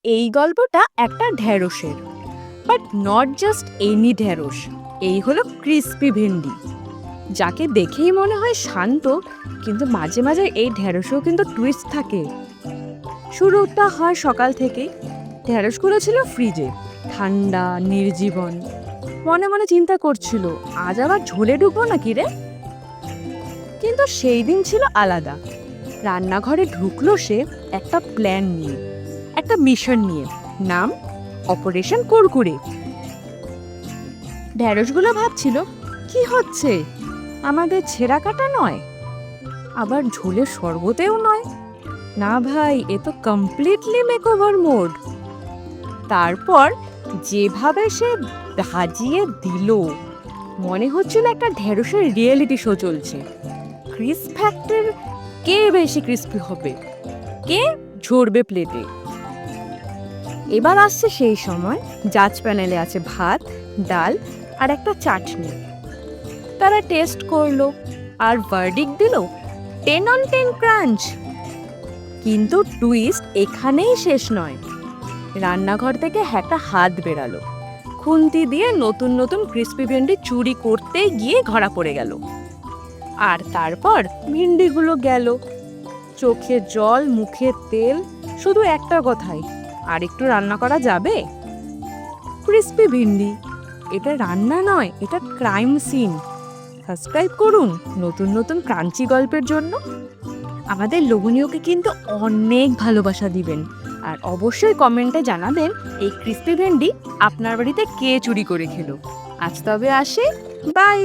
এই গল্পটা একটা ঢ্যাঁড়সের, বাট নট জাস্ট এনি ঢ্যাঁড়স। এই হলো ক্রিস্পি ভেন্ডি, যাকে দেখেই মনে হয় শান্ত, কিন্তু মাঝে মাঝে এই ঢ্যাঁড়সেও কিন্তু টুইস্ট থাকে। শুরুটা হয় সকাল থেকেই। ঢ্যাঁড়সগুলো ছিল ফ্রিজে, ঠান্ডা নির্জীবন। মনে মনে চিন্তা করছিল, আজ আবার ঝোলে ঢুকবো নাকি রে। কিন্তু সেই দিন ছিল আলাদা। রান্নাঘরে ঢুকলো সে একটা প্ল্যান নিয়ে, একটা মিশন নিয়ে, নাম অপারেশন কুরকুরে। ঢ্যাঁড়সগুলো ভাবছিল, কি হচ্ছে, আমাদের ছেঁড়া কাটা নয়, আবার ঝোলের শরবতেও নয়, না ভাই, এ তো কমপ্লিটলি মেকওভার মোড। তারপর যেভাবে সে ভাজিয়ে দিল, মনে হচ্ছিল একটা ঢ্যাঁড়সের রিয়েলিটি শো চলছে। ক্রিস্প ফ্যাক্টর, কে বেশি ক্রিস্পি হবে, কে ঝরবে প্লেটে। এবার আসছে সেই সময়, জাজ প্যানেলে আছে ভাত, ডাল আর একটা চাটনি। তারা টেস্ট করলো আর ভার্ডিক্ট দিল 10/10 ক্রাঞ্চ। কিন্তু টুইস্ট এখানেই শেষ নয়। রান্নাঘর থেকে একটা হাত বেরালো, খুন্তি দিয়ে নতুন নতুন ক্রিস্পি ভেন্ডি চুরি করতে গিয়ে ধরা পড়ে গেল। আর তারপর ভিন্ডিগুলো গেল, চোখে জল, মুখে তেল, শুধু একটা কথাই, আর একটু রান্না করা যাবে। ক্রিস্পি ভিন্ডি, এটা রান্না নয়, এটা ক্রাইম সিন। সাবস্ক্রাইব করুন নতুন নতুন ক্রাঞ্চি গল্পের জন্য। আমাদের লোভনীয়কে কিন্তু অনেক ভালোবাসা দিবেন, আর অবশ্যই কমেন্টে জানাবেন এই ক্রিস্পি ভেন্ডি আপনার বাড়িতে কে চুরি করে খেলো। আজ তবে আসি, বাই।